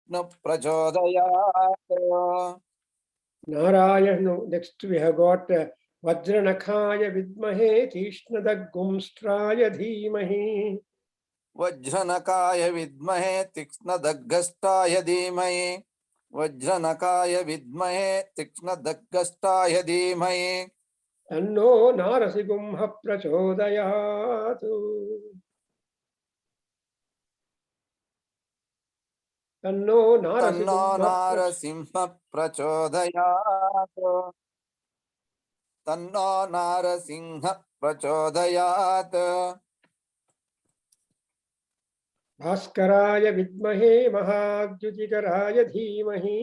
विष्णु प्रचोदयात्। Narayana. Next we have got Vajranakaya Vidmahe Tishnadagumstraya Dhimahi. वज्रनकाय विद्महे तीक्ष्णदग्गस्ताय धीमहि। वज्रनकाय विद्महे तीक्ष्णदग्गस्ताय धीमहि। Tanno Narasigumha Prachodayatu. Tanno तन्नो Narasigumha नारसिंह प्रचोदयात्। तन्नो नारसिंह प्रचोदयात्। Bhaskaraya Vidmahe Mahadhyutikaraya Dhimahi.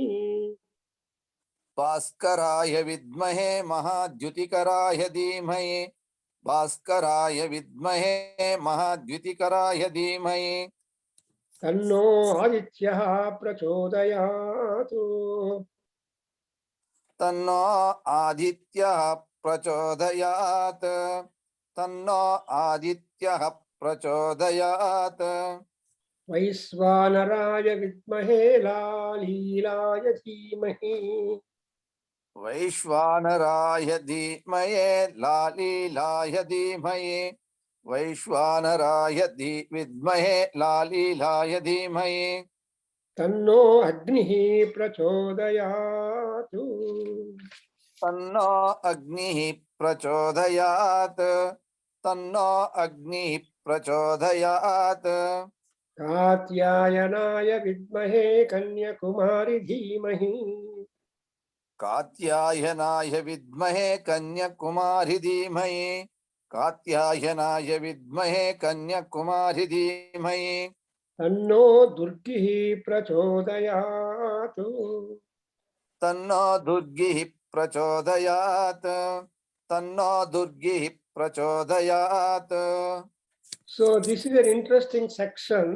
भास्कराय विद्महे महाद्युतिकराय धीमहि। भास्कराय विद्महे महाद्युतिकराय धीमहि। Tanno Adityaha Prachodayatu. तन्नो आदित्यः प्रचोदयात्। तन्नो आदित्यः प्रचोदयात्। Vaisvanaraya Vidmahe Lalilaya Dhimahi. वैश्वानराय धीमहि लालीलाय धीमहि। वैश्वानराय विद्महे लालीलाय धीमहि। Tanno Agnihi Prachodayatu. तन्नो अग्निः प्रचोदयात्। तन्नो अग्निः प्रचोदयात्। Katyayanaya Vidmahe Kanyakumari Dhimahi. कात्यायनाय विद्महे कन्याकुमारी धीमहि। कात्यायनाय विद्महे कन्याकुमारी धीमहि। Tanno Durgihi Prachodayatu. तन्नो दुर्गिः प्रचोदयात्। तन्नो दुर्गिः प्रचोदयात्। So this is an interesting section.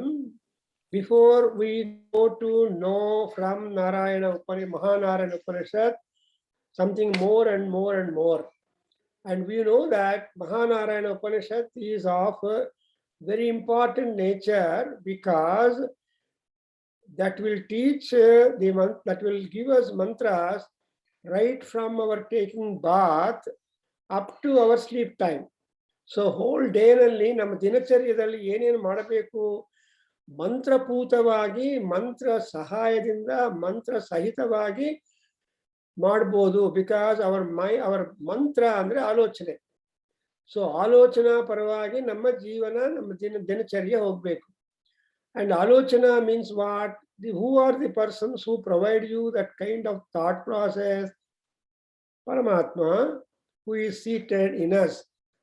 Before we go to know from Narayana Mahanarayana Upanishad something more and more and more. And we know that Mahanarayana Upanishad is of a very important nature because that will teach that will give us mantras right from our taking bath up to our sleep time. So whole day ನಲ್ಲಿ ನಮ್ಮ ದಿನಚರ್ಯದಲ್ಲಿ ಏನೇನು ಮಾಡಬೇಕು ಮಂತ್ರಪೂತವಾಗಿ ಮಂತ್ರ ಸಹಾಯದಿಂದ ಮಂತ್ರ ಸಹಿತವಾಗಿ ಮಾಡಬಹುದು because our ಮಂತ್ರ ಅಂದ್ರೆ ಆಲೋಚನೆ. ಸೊ ಆಲೋಚನಾ ಪರವಾಗಿ ನಮ್ಮ ಜೀವನ ನಮ್ಮ ದಿನಚರ್ಯ ಹೋಗಬೇಕು. And alochana means what? Who are the persons who provide you that kind of thought process? Paramatma, who is seated in us.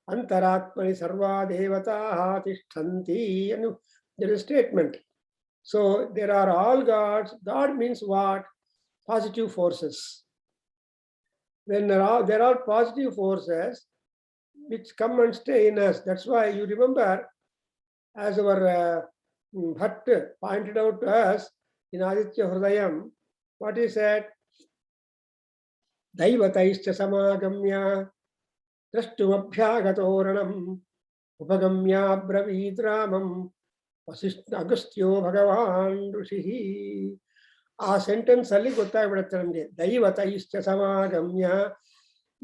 Antaratmani sarva devataha tishtanti. And there is a statement. So there are all gods. God means what? Positive forces. When there are positive forces which come and stay in us. That's why you remember, as our Bhatt pointed out to us in Aditya Hridayam, what he said, Daivataischa samagamya drashtumabhyagatoranam upagamya bravit ramam vasishta agastyo bhagavan rishihi. ಆ sentence ಅಲ್ಲಿ ಗೊತ್ತಾಗ್ಬಿಡುತ್ತೆ ನಮಗೆ. ದೈವತೈಶ್ಚ ಸಮಾಗಮ್ಯ,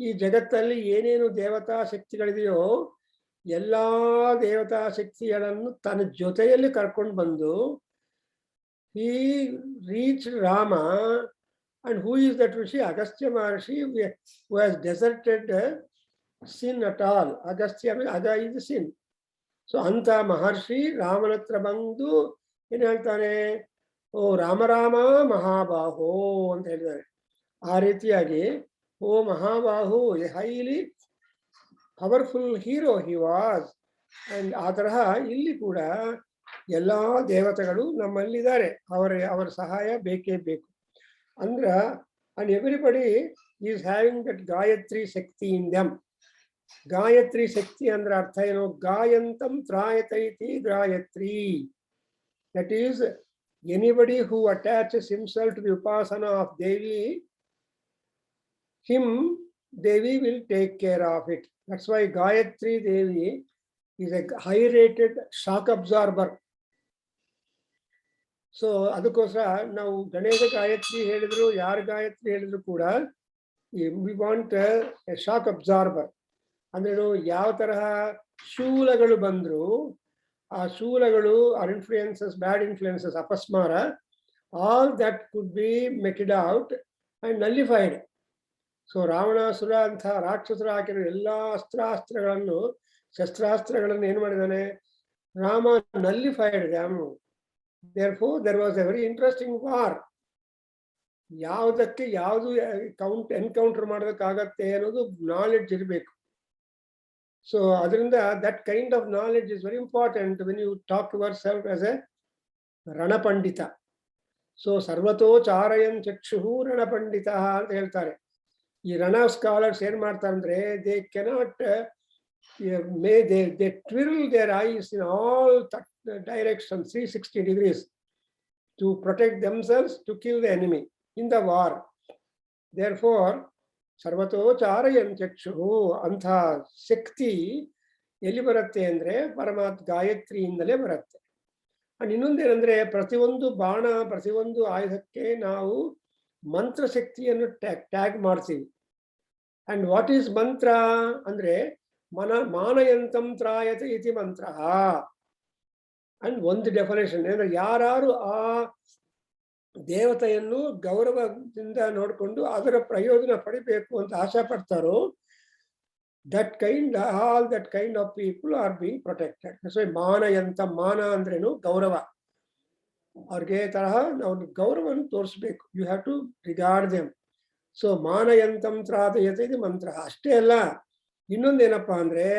ಈ ಜಗತ್ತಲ್ಲಿ ಏನೇನು ದೇವತಾ ಶಕ್ತಿಗಳಿದೆಯೋ ಎಲ್ಲಾ ದೇವತಾ ಶಕ್ತಿಗಳನ್ನು ತನ್ನ ಜೊತೆಯಲ್ಲಿ ಕರ್ಕೊಂಡು ಬಂದು he reached Rama. And who is that Rishi? Agastya Maharshi, who has deserted sin at all. Agastya, Aga is the sin. So Anta Maharshi Ramanatra ಬಂದು ಏನು ಹೇಳ್ತಾನೆ, ಓ ರಾಮ ರಾಮ ಮಹಾಬಾಹೋ ಅಂತ ಹೇಳಿದ್ದಾರೆ. ಆ ರೀತಿಯಾಗಿ ಓ ಮಹಾಬಾಹು, a highly powerful hero he was. And ಆ ತರಹ ಇಲ್ಲಿ ಕೂಡ ಎಲ್ಲಾ ದೇವತೆಗಳು ನಮ್ಮಲ್ಲಿದ್ದಾರೆ. ಅವರ ಸಹಾಯ ಬೇಕೇ ಬೇಕು ಅಂದ್ರ. And everybody is having that Gayatri shakti in them. Gayatri ಶಕ್ತಿ ಅಂದ್ರೆ ಅರ್ಥ ಏನು? ಗಾಯಂತಂ ತ್ರಾಯತೈತಿ Gayatri. That is anybody who attaches himself to the upasana of Devi, Devi will take care of it. That's why Gayatri Devi is a high-rated shock absorber. So ಅದಕ್ಕೋಸ್ಕರ ನಾವು ಗಣೇಶ ಗಾಯತ್ರಿ ಹೇಳಿದ್ರು, ಯಾರ ಗಾಯತ್ರಿ ಹೇಳಿದ್ರು ಕೂಡ we want a shock absorber. ಅಂದ್ರೆ ಯಾವ ತರಹ ಶೂಲಗಳು ಬಂದ್ರು, ಆ ಶೂಲಗಳು are influences, bad influences, Apasmara, all that could be meted out and nullified. So Ravanasura ಅಂತ ರಾಕ್ಷಸರು ಹಾಕಿರೋ ಎಲ್ಲಾ ಅಸ್ತ್ರಾಸ್ತ್ರಗಳನ್ನು, ಶಸ್ತ್ರಾಸ್ತ್ರಗಳನ್ನು ಏನ್ ಮಾಡಿದಾನೆ Rama? ನಲ್ಲಿಫೈಡ್ them. Therefore there was a very interesting war. ಯಾವುದಕ್ಕೆ ಯಾವುದು ಎನ್ಕೌಂಟರ್ ಮಾಡೋದಕ್ಕಾಗತ್ತೆ ಅನ್ನೋದು ನಾಲೆಡ್ಜ್ ಇರಬೇಕು. ಸೊ ಅದರಿಂದ that kind of knowledge is very important when you talk yourself as a ರಣಪಂಡಿತ. ಸೊ ಸರ್ವತೋ ಚಾರಯನ್ ಚಕ್ಷು ರಣಪಂಡಿತ ಅಂತ ಹೇಳ್ತಾರೆ. ಈ ರಣ ಸ್ಕಾಲರ್ಸ್ ಏನ್ ಮಾಡ್ತಾರೆ ಅಂದ್ರೆ they cannot they twirl their eyes in all directions 360 degrees to protect themselves, to kill the enemy in the war. Therefore ಸರ್ವತೋ ಚಾರಯನ್ ಚಕ್ಷು ಅಂಥ ಶಕ್ತಿ ಎಲ್ಲಿ ಬರುತ್ತೆ ಅಂದ್ರೆ ಪರಮಾತ್ಮ ಗಾಯತ್ರಿಯಿಂದಲೇ ಬರುತ್ತೆ. ಅಂಡ್ ಇನ್ನೊಂದೇನಂದ್ರೆ ಪ್ರತಿಯೊಂದು ಬಾಣ, ಪ್ರತಿಯೊಂದು ಆಯುಧಕ್ಕೆ ನಾವು ಮಂತ್ರ ಶಕ್ತಿಯನ್ನು ಟ್ಯಾಗ್ ಮಾಡ್ತೀವಿ. ಅಂಡ್ ವಾಟ್ ಈಸ್ ಮಂತ್ರ ಅಂದ್ರೆ ಮಾನಯಂತಂ ತ್ರಾಯತೆ ಇತಿ ಮಂತ್ರ. ಅಂಡ್ ಒಂದು ಡೆಫಿನೇಷನ್ ಅಂದ್ರೆ ಯಾರು ಆ ದೇವತೆಯನ್ನು ಗೌರವದಿಂದ ನೋಡಿಕೊಂಡು ಅದರ ಪ್ರಯೋಜನ ಪಡಿಬೇಕು ಅಂತ ಆಶೆ ಪಡ್ತಾರೋ, all that kind of people are being protected. So ಮಾನಯಂತ, ಮಾನ ಅಂದ್ರೇನು ಗೌರವ. ಅವ್ರಿಗೆ ತರಹ ನಾವು ಗೌರವವನ್ನು ತೋರಿಸ್ಬೇಕು. You have to regard them. So ಮಾನಯಂತಂ ತ್ರಾಯತೆ ಇದು ಮಂತ್ರ. ಅಷ್ಟೇ ಅಲ್ಲ, ಇನ್ನೊಂದೇನಪ್ಪಾ ಅಂದ್ರೆ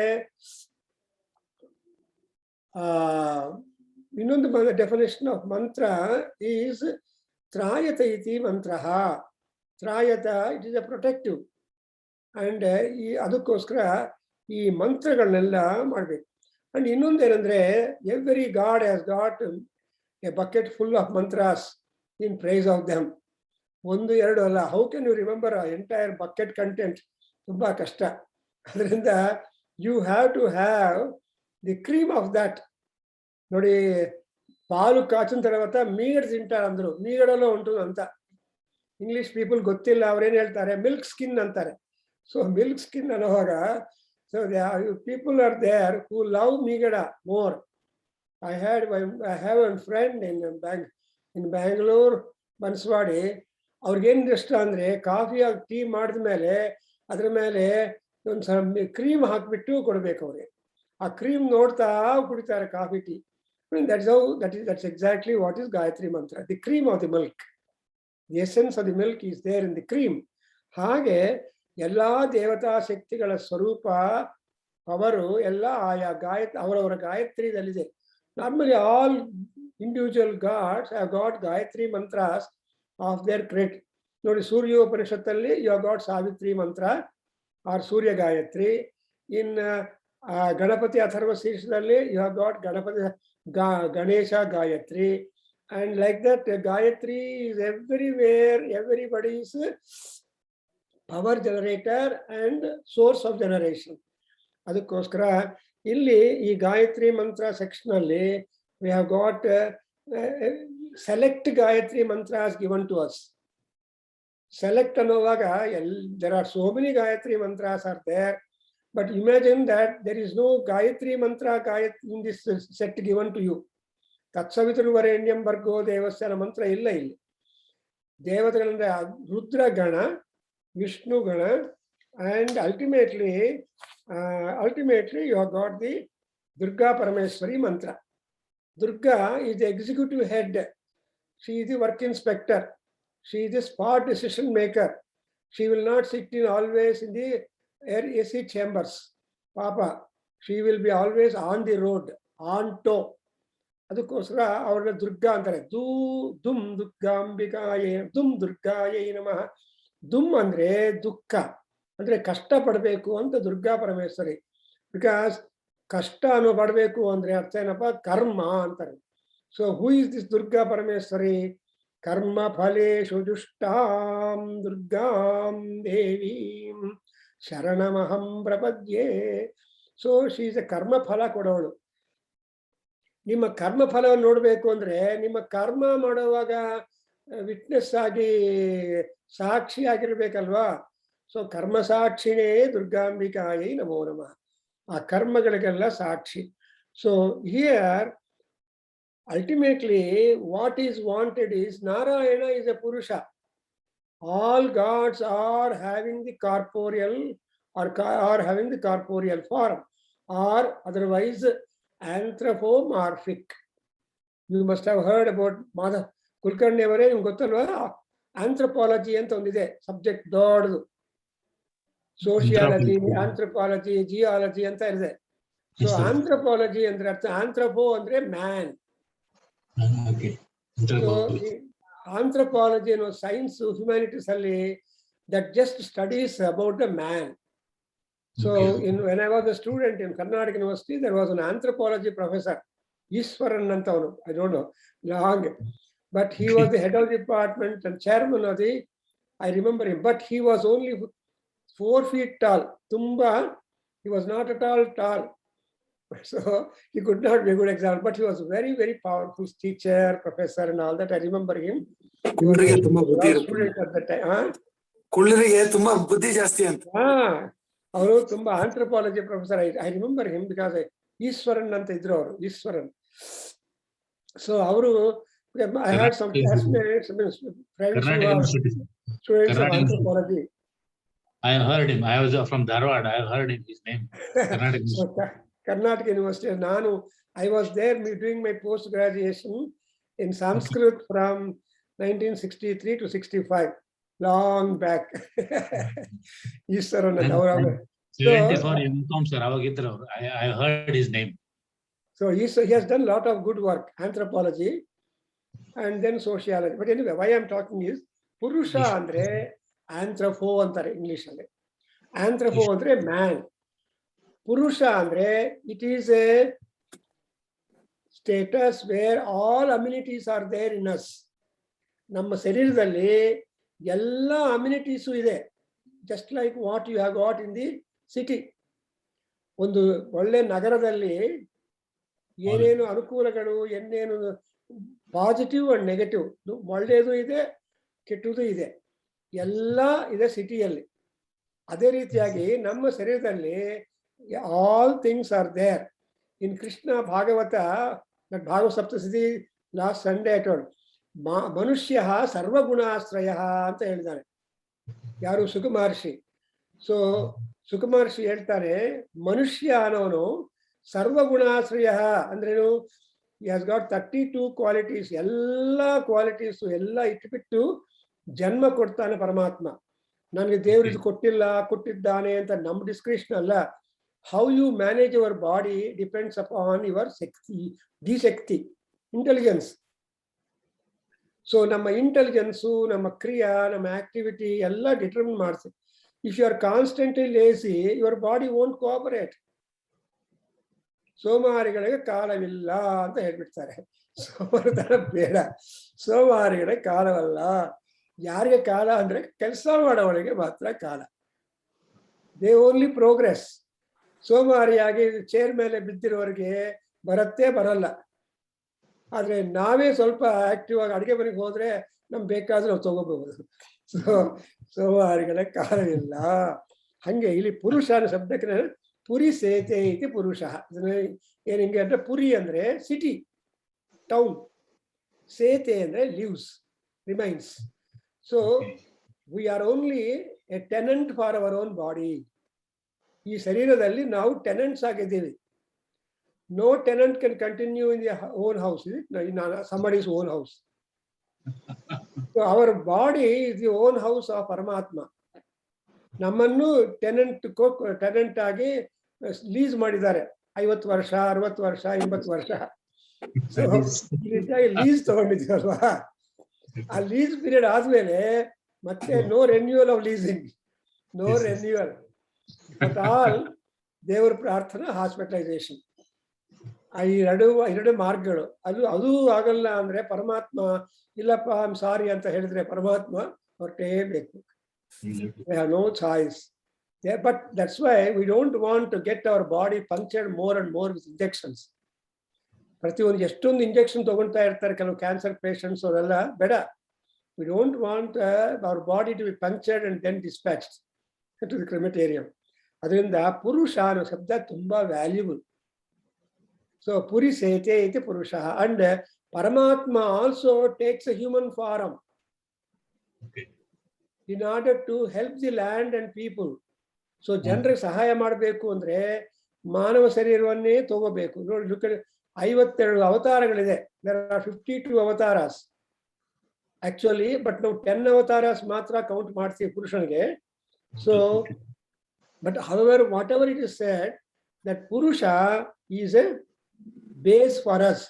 ಇನ್ನೊಂದು ಡೆಫಿನೇಷನ್ ಆಫ್ ಮಂತ್ರ ಈಸ್ ತ್ರಾಯತ ಇತಿ ಮಂತ್ರ. ತ್ರಾಯತ it is a protective. And ಅದಕ್ಕೋಸ್ಕರ ಈ ಮಂತ್ರಗಳನ್ನೆಲ್ಲ ಮಾಡ್ಬೇಕು. ಅಂಡ್ ಇನ್ನೊಂದೇನಂದ್ರೆ every god has got a bucket full of mantras in praise of them. ಒಂದು ಎರಡು ಅಲ್ಲ. How can you remember entire bucket content? ತುಂಬಾ ಕಷ್ಟ. ಅದರಿಂದ you have to have the cream of that. ನೋಡಿ, ಪಾಲು ಕಾಚಿನ తర్వాత ಮೀಗಡ ತಿಂಟಾರ ಅಂದ್ರು. ಮೀಗಡಲ್ಲೂ ಉಂಟು ಅಂತ ಇಂಗ್ಲಿಷ್ ಪೀಪಲ್ ಗೊತ್ತಿಲ್ಲ. ಅವ್ರೇನ್ ಹೇಳ್ತಾರೆ? ಮಿಲ್ಕ್ ಸ್ಕಿನ್ ಅಂತಾರೆ. ಸೊ ಮಿಲ್ಕ್ ಸ್ಕಿನ್ ಅನ್ನೋವಾಗ, so people are there who love ಮೀಗಡ more. I have one friend in Bangalore, Banaswadi. ಅವ್ರಿಗೇನ್ ಇಷ್ಟ ಅಂದ್ರೆ ಕಾಫಿ ಟೀ ಮಾಡಿದ್ಮೇಲೆ ಅದ್ರ ಮೇಲೆ ಒಂದು ಸ್ವಲ್ಪ ಕ್ರೀಮ್ ಹಾಕ್ಬಿಟ್ಟು ಕೊಡ್ಬೇಕು ಅವ್ರಿಗೆ. ಆ ಕ್ರೀಮ್ ನೋಡ್ತಾ ಕುಡಿತಾರೆ coffee tea. That's exactly what is Gayatri Mantra. The cream of the milk. The essence of the milk is there in the cream. ಹಾಗೆ ಎಲ್ಲಾ ದೇವತಾ ಶಕ್ತಿಗಳ ಸ್ವರೂಪ, ಪವರು ಎಲ್ಲ ಆಯಾ ಅವರವರ ಗಾಯತ್ರಿದಲ್ಲಿದೆ. Normally all individual gods have got Gayatri mantras of their credit. ನೋಡಿ, ಸೂರ್ಯೋಪನಿಷತ್ತಲ್ಲಿ you have got Savitri mantra or Surya Gayatri. In Ganapati Atharva ಶೀರ್ಷದಲ್ಲಿ you have got Ganapati Ganesha Gayatri. And like that, Gayatri is everywhere. Everybody is power generator and source of generation. ಅದಕ್ಕೋಸ್ಕರ ಇಲ್ಲಿ ಈ ಗಾಯತ್ರಿ ಮಂತ್ರ section ಅಲ್ಲಿ we have got select Gayatri mantras given to us. Select ಅನ್ನುವಾಗ there are so many Gayatri mantras are there. But imagine that there is no Gayatri mantra in this set given to you. Tatsavitruvarenyam Bhargo Devasya mantra illa illi. Devatalanda Rudra Gana, Vishnu Gana, and ultimately you have got the Durga Parameswari mantra. Durga is the executive head. She is the work inspector. She is the spot decision maker. She will not sit in always in the AC chambers. Papa, she will be always on the road, on toe. ಅದಕ್ಕೋಸ್ಕರ ಅವ್ರನ್ನ ದುರ್ಗಾ ಅಂತಾರೆ. ದುಮ್ ದುರ್ಗಾಂಬಿಕಾಯ, ದುಮ್ ದುರ್ಗಾಯ ನಮಃ. ದುಮ್ ಅಂದ್ರೆ ದುಃಖ, ಅಂದ್ರೆ ಕಷ್ಟ ಪಡಬೇಕು ಅಂತ ದುರ್ಗಾ ಪರಮೇಶ್ವರಿ. ಬಿಕಾಸ್ ಕಷ್ಟ ಅನ್ನೋ ಪಡಬೇಕು ಅಂದ್ರೆ ಅರ್ಥ ಏನಪ್ಪ? ಕರ್ಮ ಅಂತಾರೆ. So who is this Durga Parameshwari? ಕರ್ಮ ಫಲೇಶು ದುಷ್ಟಾಂ ದುರ್ಗಾಂ ದೇವೀಂ ಶರಣಮಹಂ ಪ್ರಪದ್ಯೆ. ಸೊ ಶಿ ಇಸ್ ಎ ಕರ್ಮ ಫಲ ಕೊಡೋಳು. ನಿಮ್ಮ ಕರ್ಮ ಫಲವನ್ನು ನೋಡ್ಬೇಕು ಅಂದ್ರೆ ನಿಮ್ಮ ಕರ್ಮ ಮಾಡುವಾಗ ವಿಟ್ನೆಸ್ ಆಗಿ ಸಾಕ್ಷಿ ಆಗಿರ್ಬೇಕಲ್ವಾ. ಸೊ ಕರ್ಮ ಸಾಕ್ಷಿನೇ ದುರ್ಗಾಂಬಿಕಾಯೈ ನಮೋ ನಮಃ. ಆ ಕರ್ಮಗಳಿಗೆಲ್ಲ ಸಾಕ್ಷಿ. So here ultimately what is wanted is Narayana is a Purusha. All gods are having the corporeal or having the corporeal form, or otherwise anthropomorphic. You must have heard about Madha Kulkarni ಅವರೇ, ನಿಮ್ಗೆ ಗೊತ್ತಲ್ವಾ anthropology ಅಂತ ಒಂದಿದೆ subject ದೊಡ್ಡದು. Sociology, anthropology, geology ಅಂತ ಇದೆ. So anthropology ಅಂದ್ರೆ ಅರ್ಥ, ಆಂಥ್ರೋಪೋ ಅಂದ್ರೆ ಮ್ಯಾನ್. Anthropology ಅನ್ನೋ ಸೈನ್ಸ್ ಹ್ಯುಮ್ಯಾನಿಟೀಸ್ ಅಲ್ಲಿ that just studies about the man. So when I was a student in Karnataka University, there was an anthropology professor, Iswaran anta avanu, I don't know long, but he was the head of the department and chairman of the, I remember him, but he was only 4 feet tall. Tumba, he was not at all tall. So he could not be a good example, but he was a very, very powerful teacher, professor and all that. I remember him. He was a student at that time. ಕುಳ್ಳರಿಗೆ ತುಂಬಾ ಬುದ್ಧಿ ಜಾಸ್ತಿ ಅಂತ. ಅವರು ತುಂಬಾ anthropology professor. I remember him because Eshwaran ಅಂತ ಇದ್ರು ಅವರು, ಈಶ್ವರನ್. ಸೊ ಅವರು I had some classmates, friends who are students of anthropology. I heard him. I was from Dharwad. I heard his name. Karnataka University. I was there doing my post graduation in Sanskrit from 1963 to 65, long back. Iswaran and our 74 MCom sir avagidru avaru. I heard his name. So he has done a lot of good work, anthropology and then sociology. But anyway, why I'm talking is Purusha andre anthropo antare English alli. Anthropo andre man. Purusha andre it is a status where all amenities are there in us. ನಮ್ಮ ಶರೀರದಲ್ಲಿ ಎಲ್ಲ immunities ಇದೆ, just like what you have got in the city. ಒಂದು ಒಳ್ಳೆ ನಗರದಲ್ಲಿ ಏನೇನು ಅನುಕೂಲಗಳು, ಏನೇನು ಪಾಸಿಟಿವ್ ಅಂಡ್ ನೆಗೆಟಿವ್, ಒಳ್ಳೆಯದು ಇದೆ, ಕೆಟ್ಟದು ಇದೆ, ಎಲ್ಲ ಇದೆ ಸಿಟಿಯಲ್ಲಿ. ಅದೇ ರೀತಿಯಾಗಿ ನಮ್ಮ ಶರೀರದಲ್ಲಿ all things are there. In Krishna Bhagavata, Bhagavata Saptashati last Sunday I told, ಮನುಷ್ಯ ಸರ್ವಗುಣಾಶ್ರಯ ಅಂತ ಹೇಳಿದ್ದಾರೆ. ಯಾರು? ಸುಕುಮಹರ್ಷಿ. ಸೊ ಸುಕುಮಹರ್ಷಿ ಹೇಳ್ತಾರೆ, ಮನುಷ್ಯ ಅನ್ನೋನು ಸರ್ವಗುಣಾಶ್ರಯ ಅಂದ್ರೇನು? he has got 32 qualities. ಎಲ್ಲ ಕ್ವಾಲಿಟೀಸು ಎಲ್ಲ ಇಟ್ಬಿಟ್ಟು ಜನ್ಮ ಕೊಡ್ತಾನೆ ಪರಮಾತ್ಮ. ನನಗೆ ದೇವರು ಇದು ಕೊಟ್ಟಿಲ್ಲ, ಕೊಟ್ಟಿದ್ದಾನೆ ಅಂತ ನಮ್ಮ ಡಿಸ್ಕ್ರಿಪ್ಷನ್ ಅಲ್ಲ. How you manage your body depends upon your shakti, intelligence. So ನಮ್ಮ ಇಂಟೆಲಿಜೆನ್ಸು, ನಮ್ಮ ಕ್ರಿಯಾ, ನಮ್ಮ ಆಕ್ಟಿವಿಟಿ ಎಲ್ಲ ಡಿಟರ್ಮಿನ್ ಮಾಡ್ತೀವಿ. If you are constantly lazy, your body won't cooperate. ಸೋಮಾರಿಗಳಿಗೆ ಕಾಲವಿಲ್ಲ ಅಂತ ಹೇಳ್ಬಿಡ್ತಾರೆ. ಸೋಮಾರಿತನ ಬೇಡ, ಸೋಮಾರಿಗಳ ಕಾಲವಲ್ಲ. ಯಾರಿಗೆ ಕಾಲ ಅಂದ್ರೆ ಕೆಲಸ ಮಾಡೋವರಿಗೆ ಮಾತ್ರ ಕಾಲ. They only progress. ಸೋಮಾರಿಯಾಗಿ ಚೇರ್ ಮೇಲೆ ಬಿದ್ದಿರೋರಿಗೆ ಬರತ್ತೇ ಬರಲ್ಲ. ಆದ್ರೆ ನಾವೇ ಸ್ವಲ್ಪ ಆಕ್ಟಿವ್ ಆಗಿ ಅಡುಗೆ ಮನೆಗೆ ಹೋದ್ರೆ ನಮ್ಗೆ ಬೇಕಾದ್ರೆ ನಾವು ತಗೋಬಹುದು. ಸೋಮಾರಿಗಳ ಕಾಲವಿಲ್ಲ. ಹಂಗೆ ಇಲ್ಲಿ ಪುರುಷ ಅನ್ನೋ ಶಬ್ದಕ್ಕೆ ಪುರಿ ಸೇತೆ ಇತಿ ಪುರುಷ. ಏನ್ ಹಿಂಗೆ ಅಂದ್ರೆ, ಪುರಿ ಅಂದ್ರೆ ಸಿಟಿ, ಟೌನ್, ಸೇತೆ ಅಂದ್ರೆ lives, remains. So we are only A tenant for our own body. ಈ ಶರೀರದಲ್ಲಿ ನಾವು ಟೆನೆಂಟ್ಸ್ ಆಗಿದ್ದೀವಿ. No tenant can continue in their own house, is it? In somebody's own house. So our body is the own house of Paramatma. ನಮ್ಮನ್ನು tenant ಆಗಿ lease ಮಾಡಿದ್ದಾರೆ 50 ವರ್ಷ, 60 ವರ್ಷ, 80 ವರ್ಷ. ಸೊ ಲೀಸ್ ತಗೊಂಡಿದ್ದೀವಲ್ವಾ, ಆ ಲೀಸ್ ಪೀರಿಯಡ್ ಆದ್ಮೇಲೆ ಮತ್ತೆ no renewal of leasing, no renewal. But all ದೇವರ ಪ್ರಾರ್ಥನಾ, ಹಾಸ್ಪಿಟಲೈಸೇಷನ್. ಈ ಎರಡು ಮಾರ್ಗಗಳು. ಅದು ಆಗಲ್ಲ ಅಂದ್ರೆ ಪರಮಾತ್ಮ ಇಲ್ಲಪ್ಪ ಐ ಆಮ್ ಸಾರಿ ಅಂತ ಹೇಳಿದ್ರೆ ಪರಮಾತ್ಮ ಹೊರಟೇ ಬೇಕು. We have no choice. Yeah, but that's why we don't want to get our body punctured more and more with injections. ಪ್ರತಿಯೊಂದು ಎಷ್ಟೊಂದು ಇಂಜೆಕ್ಷನ್ ತಗೊಳ್ತಾ ಇರ್ತಾರೆ ಕೆಲವು ಕ್ಯಾನ್ಸರ್ ಪೇಷಂಟ್ಸ್ ಅವರೆಲ್ಲ. ಬೇಡ, we don't want our body to be punctured and then dispatched to the crematorium. ಅದರಿಂದ ಪುರುಷ ಅನ್ನೋ ಶಬ್ದ ತುಂಬಾ ವ್ಯಾಲ್ಯೂಬಲ್. ಸೊ ಪುರಿಸೇತೆ ಇತಿ ಪುರುಷ. ಅಂಡ್ ಪರಮಾತ್ಮ also takes a human form Okay. in order to help the land and people. So ಜನರಿಗೆ ಸಹಾಯ ಮಾಡಬೇಕು ಅಂದ್ರೆ ಮಾನವ ಶರೀರವನ್ನೇ ತಗೋಬೇಕು. ನೋಡಿ, 52 ಅವತಾರಗಳಿದೆ. there are 52 avatars actually, but ನಾವು 10 ಅವತಾರಾಸ್ ಮಾತ್ರ ಕೌಂಟ್ ಮಾಡ್ತೀವಿ ಪುರುಷನಿಗೆ. So but however whatever it is said, that purusha is a base for us.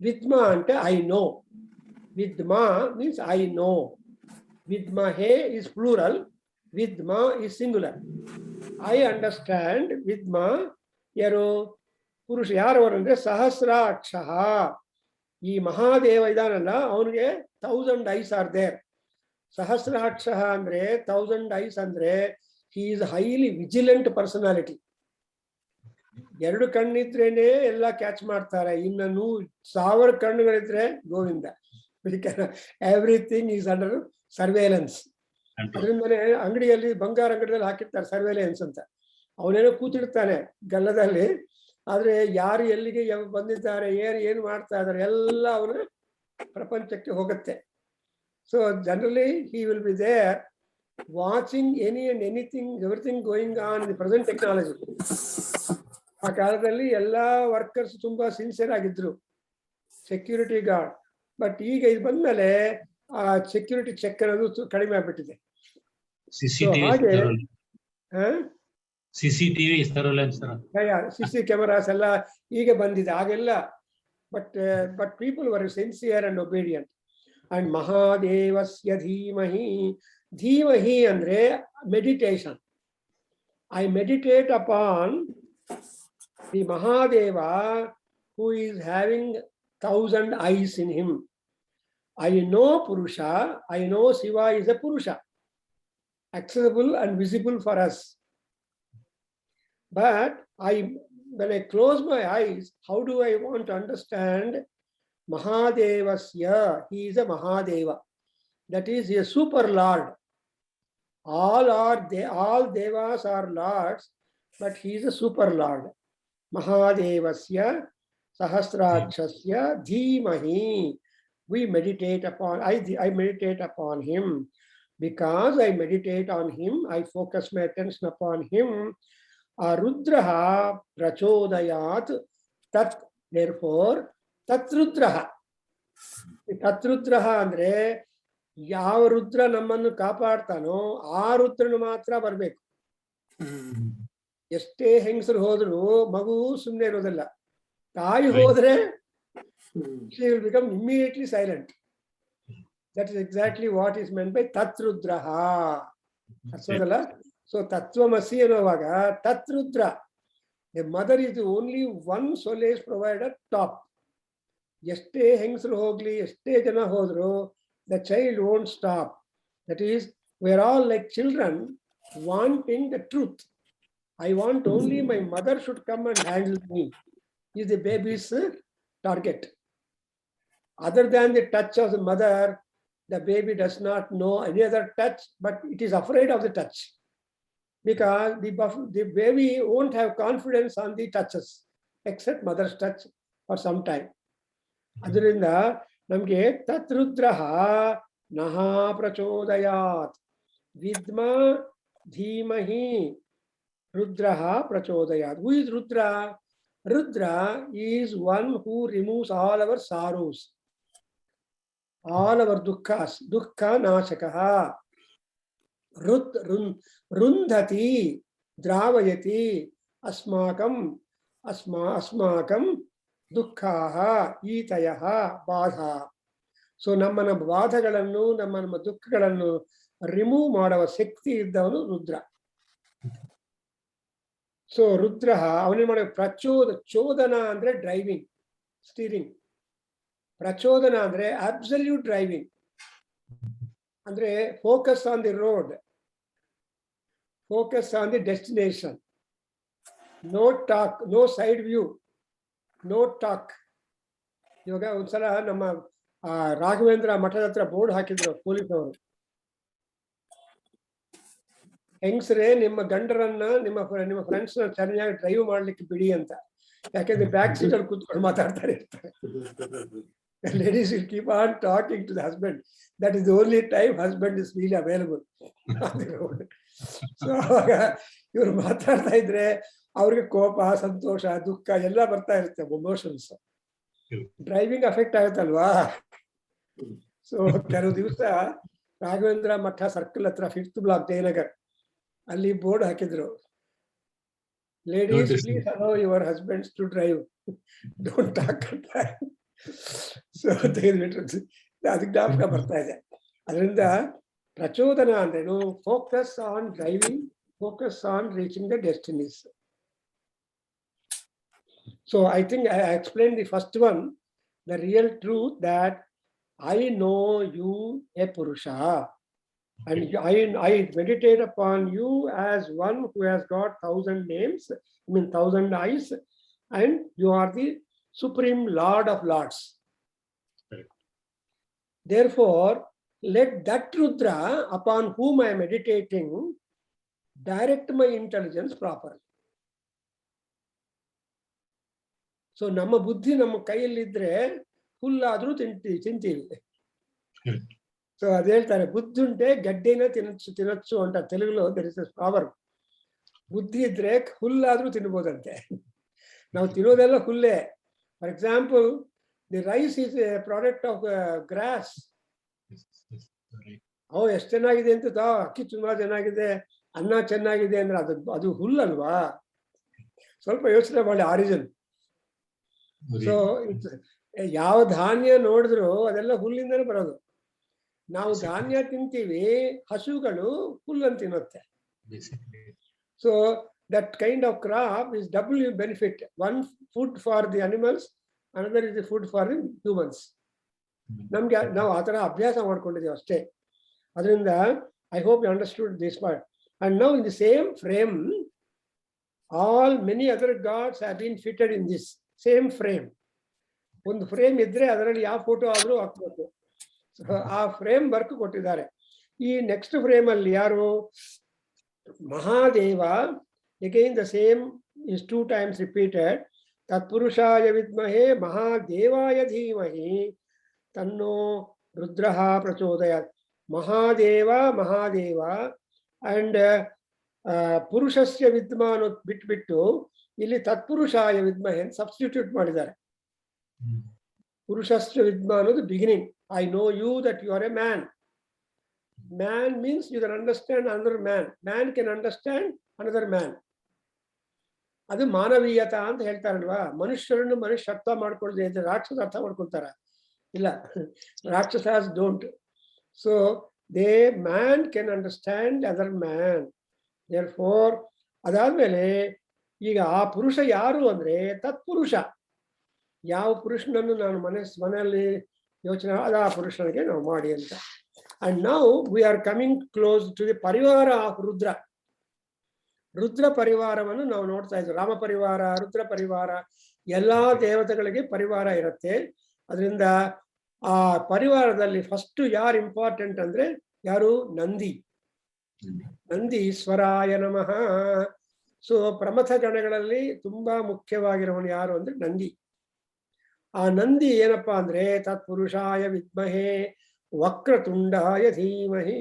Vidma ante I know. Vidma means I know. Vidmahe is plural, Vidma is singular. I understand. Vidma ಯಾರು ಪುರುಷ, ಯಾರವರು ಅಂದ್ರೆ ಸಹಸ್ರಾಕ್ಷಃ. ಈ ಮಹಾದೇವ ಇದಾನಲ್ಲ, ಅವನಿಗೆ 1000 eyes are there. ಸಹಸ್ರಾಕ್ಷಃ ಅಂದ್ರೆ 1000 ice ಅಂದ್ರೆ he is highly vigilant personality. 2 ಕಣ್ಣಿದ್ರೇನೆ ಎಲ್ಲ catch ಮಾಡ್ತಾರೆ, ಇನ್ನು 1000 ಕಣ್ಣುಗಳಿದ್ರೆ Govinda. Everything is under surveillance. ಅದರಿಂದನೇ ಅಂಗಡಿಯಲ್ಲಿ, ಬಂಗಾರ ಅಂಗಡಿಯಲ್ಲಿ ಹಾಕಿರ್ತಾರೆ ಸರ್ವೇಲೆನ್ಸ್ ಅಂತ. ಅವನೇನೋ ಕೂತಿರ್ತಾನೆ ಗಲ್ಲದಲ್ಲಿ, ಆದ್ರೆ ಯಾರು ಎಲ್ಲಿಗೆ ಬಂದಿದ್ದಾರೆ, ಏನು ಮಾಡ್ತಾ ಇದ್ದಾರೆ ಎಲ್ಲ ಅವನ ಪ್ರಪಂಚಕ್ಕೆ ಹೋಗುತ್ತೆ. So generally he will be there watching any and anything, everything going on in the present technology. ಆ ಕಾಲದಲ್ಲಿ ಎಲ್ಲಾ ವರ್ಕರ್ಸ್ ತುಂಬಾ ಸಿನ್ಸಿಯರ್ ಆಗಿದ್ರು, ಸೆಕ್ಯೂರಿಟಿ ಗಾರ್ಡ್. ಬಟ್ ಈಗ ಇದು ಬಂದ್ಮೇಲೆ ಆ ಸೆಕ್ಯೂರಿಟಿ ಚೆಕ್ ಅನ್ನೋದು ಕಡಿಮೆ ಆಗ್ಬಿಟ್ಟಿದೆ. CCTV surveillance. CC ಕ್ಯಾಮರಾಸ್ ಎಲ್ಲ ಈಗ ಬಂದಿದೆ, ಆಗೆಲ್ಲ. But people were sincere and obedient. And ಮಹಾದೇವಸ್ಯ ಧೀಮಹಿ. ಧೀಮಹಿ ಅಂದ್ರೆ meditation. I meditate upon the Mahadeva who is having 1000 eyes in him. I know Purusha, I know Shiva is a Purusha, accessible and visible for us. But when I close my eyes, how do I want to understand Mahadevasya? He is a Mahadeva. That is a super lord. All devas are lords, but he is a super lord. Mahadevasya Sahasrakshasya Dhimahi. We meditate upon, I meditate upon him. Because I meditate on him, I focus my attention upon him. Rudraha prachodayat tat. Therefore, tatrudraha. Tatrudraha andre ಯಾವ ರುದ್ರ ನಮ್ಮನ್ನು ಕಾಪಾಡ್ತಾನೋ ಆ ರುದ್ರನು ಮಾತ್ರ ಬರ್ಬೇಕು. ಎಷ್ಟೇ ಹೆಂಗಸರು ಹೋದ್ರು ಮಗು ಸುಮ್ಮನೆ ಇರೋದಿಲ್ಲ. ತಾಯಿ ಹೋದ್ರೆ she will become immediately silent. That is exactly what is meant by tatrudraha. ಅರ್ಥವಾಗಲ್ಲ? So tatvamasi ಅನ್ನುವಾಗ ತತ್ರೂದ್ರ, the mother is the only one solace provider top. ಎಷ್ಟೇ ಹೆಂಗಸರು ಹೋಗ್ಲಿ, ಎಷ್ಟೇ ಜನ ಹೋದ್ರು, the child won't stop. That is, we are all like children wanting the truth. I want only my mother should come and handle me. Is the baby's target. Other than the touch of the mother, the baby does not know any other touch, but it is afraid of the touch. Because the baby won't have confidence on the touches, except mother's touch for some time. ಅದರಿಂದ ನಮಗೆ ತತ್ರುದ್ರಃ ನಃ ಪ್ರಚೋದಯಾತ್. ವಿದ್ಮ ಧೀಮಹಿ ರುದ್ರಃ ಪ್ರಚೋದಯಾತ್. Who is Rudra? Rudra is one who removes all our sorrows, all our dukkhas. Dukkha nashakah. Rundhati dravayati asmakam dukkhaha itayaha badha. So ನಮ್ಮ ಬಾಧೆಗಳನ್ನು, ನಮ್ಮ ದುಃಖಗಳನ್ನು remove ಮಾಡುವ ಶಕ್ತಿ ಇದ್ದವನು Rudra. So Rudra ಅವನೇನು ಮಾಡ, ಚೋದನ ಅಂದ್ರೆ ಡ್ರೈವಿಂಗ್, ಸ್ಟೀರಿಂಗ್. ಪ್ರಚೋದನ ಅಂದ್ರೆ ಅಬ್ಸಲ್ಯೂಟ್ ಡ್ರೈವಿಂಗ್, ಅಂದ್ರೆ focus on the road, focus on the destination. No talk, no side view, no talk. ಇವಾಗ ಒಂದ್ಸಲ ನಮ್ಮ ರಾಘವೇಂದ್ರ ಮಠದ ಹತ್ರ ಬೋರ್ಡ್ ಹಾಕಿದ್ರು ಪೊಲೀಸ್ ಅವರು, ಹೆಂಗಸ್ರೆ ನಿಮ್ಮ ಗಂಡರನ್ನ ನಿಮ್ಮ ಫ್ರೆಂಡ್ಸ್ ನ ಚೆನ್ನಾಗಿ ಡ್ರೈವ್ ಮಾಡ್ಲಿಕ್ಕೆ ಬಿಡಿ ಅಂತ. ಯಾಕೆಂದ್ರೆ ಬ್ಯಾಕ್ ಸೀಟ್ ಅಲ್ಲಿ ಕೂತ್ಕೊಂಡು ಮಾತಾಡ್ತಾರೆ ಇರ್ತಾರೆ. Ladies will keep on talking to the husband. That is the only time husband is really available. So ಇವ್ರು ಮಾತಾಡ್ತಾ ಇದ್ರೆ ಅವ್ರಿಗೆ ಕೋಪ, ಸಂತೋಷ, ದುಃಖ ಎಲ್ಲ ಬರ್ತಾ ಇರುತ್ತೆ, ಎಮೋಷನ್ಸ್. ಡ್ರೈವಿಂಗ್ ಅಫೆಕ್ಟ್ ಆಗುತ್ತಲ್ವಾ. ಸೊ ಕೆಲವು ದಿವಸ ರಾಘವೇಂದ್ರ ಮಠ ಸರ್ಕಲ್ ಹತ್ರ 5th ಬ್ಲಾಕ್ ಜಯನಗರ್ ಅಲ್ಲಿ ಬೋರ್ಡ್ ಹಾಕಿದ್ರು, ladies please allow your husbands to drive, don't talk and drive. So ತೆಗೆದ್ಬಿಟ್ರು. ಅದಕ್ಕೆ ಜ್ಞಾಪಕ ಬರ್ತಾ ಇದೆ. ಅದರಿಂದ ಪ್ರಚೋದನ ಅಂದ್ರೇನು? Focus on driving, focus on reaching the destinies. So I think I explained the first one, the real truth that I know you a Purusha, and I meditate upon you as one who has got 1,000 names, 1,000 eyes, and you are the Supreme Lord of Lords. Correct. Therefore, let that Rudra upon whom I am meditating direct my intelligence properly. So ನಮ್ಮ ಬುದ್ಧಿ ನಮ್ಮ ಕೈಯಲ್ಲಿದ್ರೆ ಹುಲ್ಲಾದ್ರೂ ತಿಂತೀವಿ. So ಅದ್ ಹೇಳ್ತಾರೆ, ಬುದ್ಧಿ ಉಂಟೆ ಗಡ್ಡೆನ ತಿನ್ನಚ್ಚು ಅಂತ ತೆಲುಗುలో there is power. ಬುದ್ಧಿ ಇದ್ರೆ ಹುಲ್ಲಾದ್ರೂ ತಿನ್ಬೋದಂತೆ. ನಾವು ತಿನ್ನೋದೆಲ್ಲ ಹುಲ್ಲೇ. For example, the rice is a product of grass. ಎಷ್ಟು ಚೆನ್ನಾಗಿದೆ ಅಂತ, ಅಕ್ಕಿ ತುಂಬಾ ಚೆನ್ನಾಗಿದೆ, ಅನ್ನ ಚೆನ್ನಾಗಿದೆ ಅಂದ್ರೆ ಅದು ಹುಲ್ಲಲ್ವಾ? ಸ್ವಲ್ಪ ಯೋಚನೆ ಮಾಡಿ ಆರಿಜಿನ್. ಸೊ ಯಾವ ಧಾನ್ಯ ನೋಡಿದ್ರು ಅದೆಲ್ಲ ಹುಲ್ಲಿಂದನೇ ಬರೋದು. ನಾವು ಧಾನ್ಯ ತಿಂತೀವಿ, ಹಸುಗಳು ಹುಲ್ಲನ್ನು ತಿನ್ನುತ್ತೆ. So that kind of crop is double benefit. One food for the animals, another is the food for the humans. ನಮ್ಗೆ ನಾವು ಆ ತರ ಅಭ್ಯಾಸ ಮಾಡ್ಕೊಂಡಿದ್ದೀವಿ ಅಷ್ಟೇ. ಅದರಿಂದ I hope you understood this part. And now in the same frame all many other gods have been fitted in this same frame. ಒಂದು frame ಇದ್ರೆ ಅದರಲ್ಲಿ ಯಾವ ಫೋಟೋ ಆದ್ರೂ ಹಾಕ್ಬೇಕು. ಆ ಫ್ರೇಮ್ ವರ್ಕ್ ಕೊಟ್ಟಿದ್ದಾರೆ. ಈ ನೆಕ್ಸ್ಟ್ ಫ್ರೇಮ್ ಅಲ್ಲಿ ಯಾರು? Mahadeva. Again the same is 2 times repeated. ತತ್ಪುರುಷಾಯ ವಿದ್ಮಹೇ ಮಹಾದೇವಾಯ ಧೀಮಹಿ ತನ್ನೋ ರುದ್ರಃ ಪ್ರಚೋದಯಾತ್. ಮಹಾದೇವ ಮಹಾದೇವ ಅಂಡ್ ಪುರುಷಸ್ಯ ವಿದ್ಮಾನ ಬಿಟ್ಬಿಟ್ಟು ಇಲ್ಲಿ ತತ್ಪುರುಷಾಯ ವಿದ್ಮಹೆ ಸಬ್ಸ್ಟಿಟ್ಯೂಟ್ ಮಾಡಿದ್ದಾರೆ. ಪುರುಷಸ್ಯ ವಿದ್ಮ ಅನ್ನೋದು beginning. I know you that you are a man. Man means you can understand another man. Man can understand another man. ಅದು ಮಾನವೀಯತ ಅಂತ ಹೇಳ್ತಾರಲ್ವಾ. ಮನುಷ್ಯರನ್ನು ಮನುಷ್ಯ ಅರ್ಥ ಮಾಡ್ಕೊಳ್ದೆ ಇದ್ರೆ ರಾಕ್ಷಸ ಅರ್ಥ ಮಾಡ್ಕೊಳ್ತಾರ? ಇಲ್ಲ, rakshasas don't. So they man can understand other man. Therefore ಅದಾದ್ಮೇಲೆ ಈಗ ಆ ಪುರುಷ ಯಾರು ಅಂದ್ರೆ ತತ್ಪುರುಷ. ಯಾವ ಪುರುಷನನ್ನು ನಾನು ಮನೆಯಲ್ಲಿ ಯೋಚನೆ ಆ ಪುರುಷನಿಗೆ ನಾವು ಮಾಡಿ ಅಂತ. And now we are coming close to the parivara of Rudra. Rudra ಪರಿವಾರವನ್ನು ನಾವು ನೋಡ್ತಾ ಇದ್ವಿ. ರಾಮ ಪರಿವಾರ, ರುದ್ರ ಪರಿವಾರ, ಎಲ್ಲಾ ದೇವತೆಗಳಿಗೆ ಪರಿವಾರ ಇರುತ್ತೆ. ಅದರಿಂದ ಆ ಪರಿವಾರದಲ್ಲಿ ಫಸ್ಟ್ ಯಾರು ಇಂಪಾರ್ಟೆಂಟ್ ಅಂದ್ರೆ ಯಾರು? ನಂದಿ. ನಂದೀಶ್ವರಾಯ ನಮಃ. ಸೊ ಪ್ರಮಥ ಗಣಗಳಲ್ಲಿ ತುಂಬಾ ಮುಖ್ಯವಾಗಿರೋನು ಯಾರು ಅಂದ್ರೆ ನಂದಿ. ಆ ನಂದಿ ಏನಪ್ಪಾ ಅಂದ್ರೆ ತತ್ಪುರುಷಾಯ ವಿದ್ಮಹೇ ವಕ್ರತುಂಡಾಯ ಧೀಮಹಿ.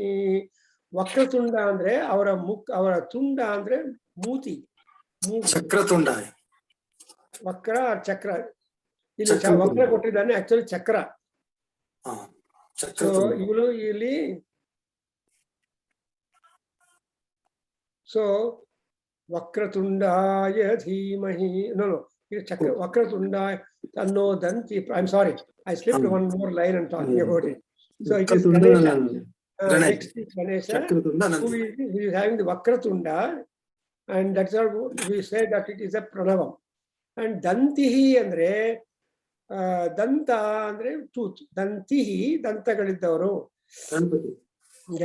ವಕ್ರತುಂಡ ಅಂದ್ರೆ ಅವರ ತುಂಡ ಅಂದ್ರೆ ಮೂತಿ. ಚಕ್ರತುಂಡ. ವಕ್ರ ಚಕ್ರ. ಇಲ್ಲಿ ವಕ್ರ ಕೊಟ್ಟಿದ್ದಾನೆ, ಆಕ್ಚುಲಿ ಚಕ್ರ. ಸೊ ಇವಳು ಇಲ್ಲಿ ಸೊ ವಕ್ರತುಂಡಾಯ ಧೀಮಹಿ. ನೋ ಚಕ್ರ ವಕ್ರತುಂಡಾಯ ತನ್ನೋ ದಂತಿ. I am sorry, I slipped one more line and talking about it. So it is Ganesha. Next is Ganesha, who is having the Vakratunda, and that's all we say that it is a pranavam. And Dantihi andre Danta andre tooth. Dantihi ದಂತಗಳಿದ್ದವರು.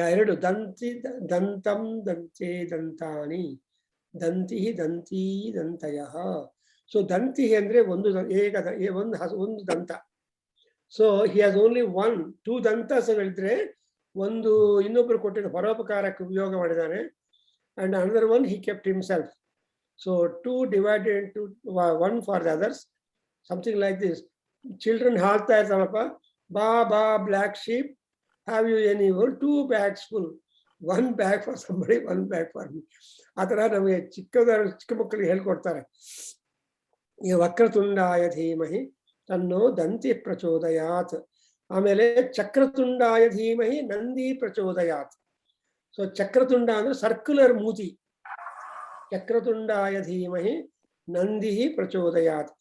ಎರಡು ದಂತಿ ದಂತಂ ದಂತೆ ದಂತಾನಿ. ದಂತಿಹಿ ದಂತಿ ದಂತಯಃ. So ದಂತಿಹಿ ಅಂದ್ರೆ ಒಂದು ದಂತ. So he has only one, 2 ದಂತಾಸ್ ಹೇಳಿದ್ರೆ ಒಂದು ಇನ್ನೊಬ್ಬರು ಕೊಟ್ಟಿದ್ದ ಪರೋಪಕಾರಕ್ಕೆ ಉಪಯೋಗ ಮಾಡಿದ್ದಾನೆ, and another one he kept himself. So 2 divided into 1 for the others, something like this. Children ಹಾಡ್ತಾ ಇರ್ತಾರಪ್ಪ, baa baa black sheep, have you any wool, 2 bags full, 1 bag for somebody, 1 bag for me. ಆ ಥರ ನಮಗೆ ಚಿಕ್ಕ ಮಕ್ಕಳಿಗೆ ಹೇಳ್ಕೊಡ್ತಾರೆ. ಈ ವಕ್ರತುಂಡಾಯ ಧೀಮಹಿ ತನ್ನೋ ದಂತಿ ಪ್ರಚೋದಯಾತ್. ಆಮೇಲೆ ಚಕ್ರತುಂಡಾಯ ಧೀಮಹಿ ನಂದಿ ಪ್ರಚೋದಯಾತ್. ಸೊ ಚಕ್ರತುಂಡ ಅಂದ್ರೆ ಸರ್ಕ್ಯುಲರ್ ಮೂತಿ. ಚಕ್ರತುಂಡಾಯ ಧೀಮಹಿ ನಂದಿ ಪ್ರಚೋದಯಾತ್.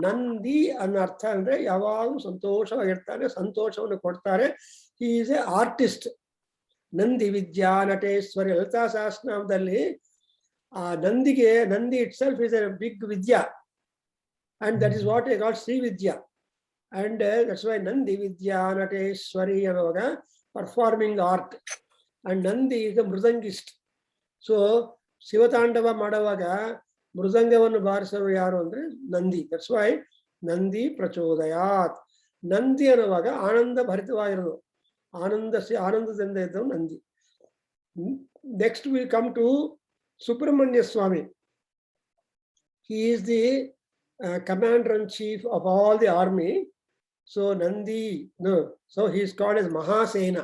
ನಂದಿ ಅನ್ನೋ ಅರ್ಥ ಅಂದ್ರೆ ಯಾವಾಗಲೂ ಸಂತೋಷವಾಗಿರ್ತಾನೆ, ಸಂತೋಷವನ್ನು ಕೊಡ್ತಾರೆ. He is a artist. Nandi ವಿದ್ಯಾ ನಟೇಶ್ವರಿ ಲಲಿತಾ ಸಹಸ್ರನಾಮದಲ್ಲಿ ಆ ನಂದಿಗೆ, Nandi itself is a big vidya, and that is what I got Sri Vidya, and that's why Nandi Vidya Nateshwari ಅನ್ನುವಾಗ performing art, and Nandi is a mridangist. So ಶಿವತಾಂಡವ ಮಾಡುವಾಗ ಮೃದಂಗವನ್ನು ಬಾರಿಸೋರು ಯಾರು ಅಂದ್ರೆ ನಂದಿ. ದಟ್ಸ್ ವೈ ನಂದಿ ಪ್ರಚೋದಯಾತ್. ನಂದಿ ಅನ್ನುವಾಗ ಆನಂದ ಭರಿತವಾಗಿರೋದು, ಆನಂದದಿಂದ ಇದ್ದವು Nandi. Next we come to Subrahmanya Swamy. He is the commander-in-chief of all the army. So Nandi, no, so he is called as Mahasena.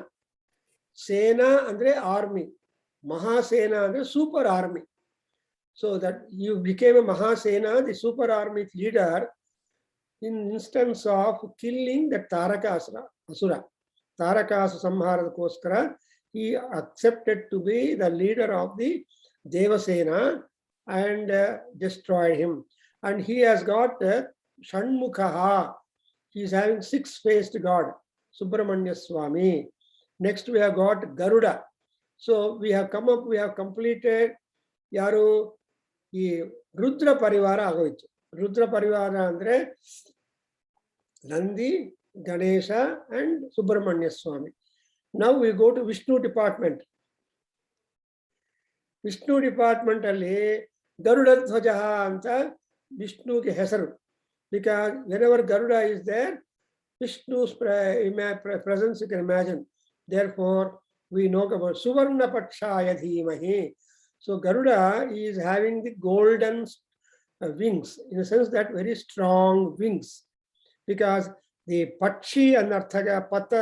Sena andre army, Mahasena andre super army. So that you became a Mahasena, the super army leader, in instance of killing the Tarakasura asura. Tarakasura samharadakoskara he accepted to be the leader of the Devasena and destroyed him. And he has got Shanmukhaha. He is having 6-faced God, Subramanya Swami. Next we have got Garuda. So we have completed yaru ee Rudra Parivara agoytu. Rudra Parivara andre Nandi, Ganesha and Subramanya Swami. Now we go to Vishnu department. Vishnu department alli Garuda Dhwajaha anta Vishnuಗೆ ಹೆಸರು. Because whenever Garuda is there, Vishnu's presence you can imagine. Therefore, we know about Suvarna Pakshaya Dhimahi. So Garuda is having the golden wings, in a sense that very strong wings. Because the Pakshi anarthaga pata,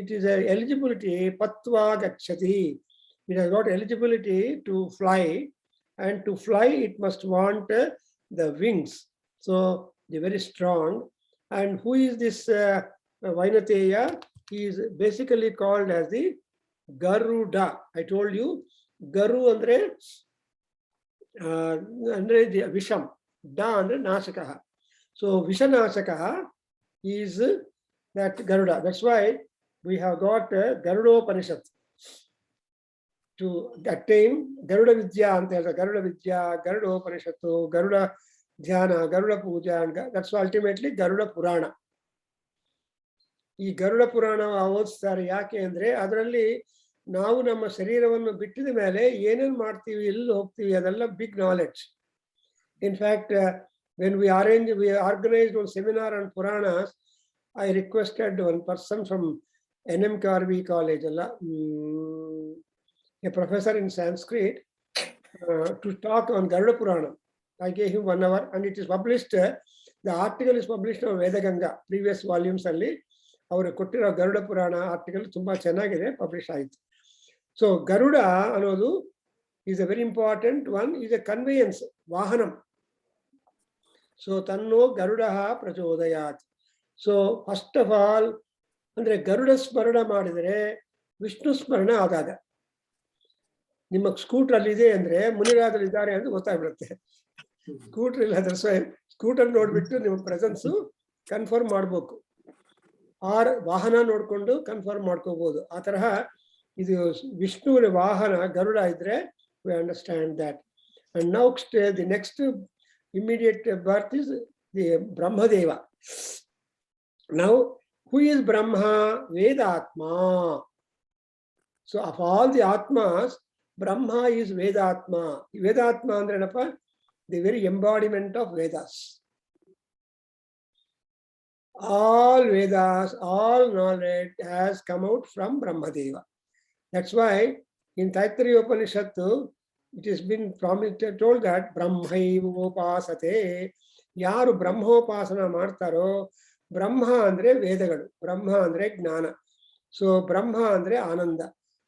it is a eligibility, patva gacchati. It has got eligibility to fly, and to fly it must want the wings. So they're very strong. And who is this Vainateya? He is basically called as the Garuda. I told you, Garu andre Visham, Da andre Nashakaha. So Vishanashakaha is that Garuda. That's why we have got Garudopanishad. To attain Garuda Vidya anta ಹೇಳ್ತಾರೆ. Garuda Vidya, Garuda Upanishatu, Garuda Dhyana, Garuda Puja, and that's ultimately Garuda Purana. ಈ ಗರುಡ ಪುರಾಣ ಓದಿಸ್ತಾರೆ. ಯಾಕೆ ಅಂದ್ರೆ ಅದರಲ್ಲಿ ನಾವು ನಮ್ಮ ಶರೀರವನ್ನು ಬಿಟ್ಟಿದ ಮೇಲೆ ಏನೇನು ಮಾಡ್ತೀವಿ, ಎಲ್ಲಿ ಹೋಗ್ತೀವಿ, ಅದೆಲ್ಲ big knowledge. In fact when we organized one seminar on Puranas, I requested one person from NMKRV college, a professor in Sanskrit, to talk on Garuda Purana. I gave him 1 hour, and it is published. The article is published on Vedaganga, previous volumes alli. Avaru kottiro Garuda Purana article tumba chennagide publish aaytu. So Garuda anodu is a very important one, is a conveyance, vahanam. So tanno Garudaha prachodayat. So first of all, andre Garuda ಸ್ಮರಣ ಮಾಡಿದರೆ ವಿಷ್ಣು ಸ್ಮರಣ ಆದಾಗ. ನಿಮ್ಮ scooter ಅಲ್ಲಿ ಇದೆ ಅಂದ್ರೆ ಮುನಿರಾಜರು ಇದ್ದಾರೆ ಅಂತ ಗೊತ್ತಾಗ್ಬಿಡುತ್ತೆ. ಸ್ಕೂಟರ್ ಇಲ್ಲ ಅಂದ್ರೆ ಸ್ಕೂಟರ್ ನೋಡ್ಬಿಟ್ಟು ನಿಮ್ಮ ಪ್ರೆಸೆನ್ಸ್ ಕನ್ಫರ್ಮ್ ಮಾಡ್ಬೇಕು, ಆರ್ ವಾಹನ ನೋಡ್ಕೊಂಡು ಕನ್ಫರ್ಮ್ ಮಾಡ್ಕೋಬಹುದು. ಆ ತರಹ ಇದು ವಿಷ್ಣುವಿನ ವಾಹನ ಗರುಡ ಇದ್ರೆ we understand that. And now the next immediate birth is the Brahmadeva. Now who is Brahma? Vedatma. So of all the Atmas, Brahma is Vedatma. Vedatma andre ಏನಪ್ಪ? The very embodiment of Vedas. all Vedas, all knowledge has come out from Brahmadeva. That's why in Taittiriya Upanishad, it has been told that Brahmaiva upasate, yaru Brahmopasana ಮಾಡ್ತಾರೋ, ಬ್ರಹ್ಮ ಅಂದ್ರೆ ವೇದಗಳು, ಬ್ರಹ್ಮ ಅಂದ್ರೆ ಜ್ಞಾನ, so ಬ್ರಹ್ಮ ಅಂದ್ರೆ ಆನಂದ,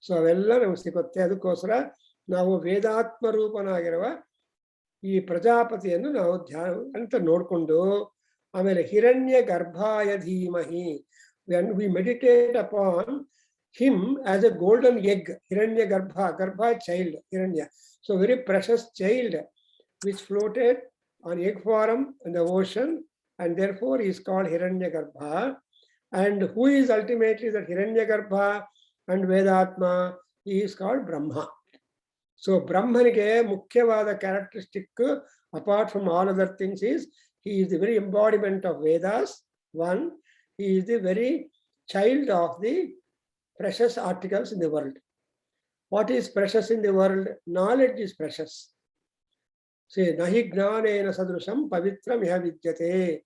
so ಅವೆಲ್ಲ ನಮ್ಗೆ ಸಿಗುತ್ತೆ. ಅದಕ್ಕೋಸ್ಕರ ನಾವು ವೇದಾತ್ಮ ರೂಪನಾಗಿರುವ ಈ ಪ್ರಜಾಪತಿಯನ್ನು ನಾವು ಧ್ಯಾನ ಅಂತ ನೋಡ್ಕೊಂಡು, ಆಮೇಲೆ ಹಿರಣ್ಯ ಗರ್ಭಾಯ ಧೀಮಹಿ, when we meditate upon him as a golden egg, hiranya garbha child, hiranya, so very precious child which floated on egg form in the ocean, and therefore he is called hiranya garbha. And who is ultimately that hiranya garbha and vedatma? He is called Brahma. So Brahmanige mukhyavada characteristic apart from all other things is he is the very embodiment of Vedas. One, he is the very child of the precious articles in the world. What is precious in the world? Knowledge is precious. Say, nahi gnanena sadrusham pavitram iha vidyate.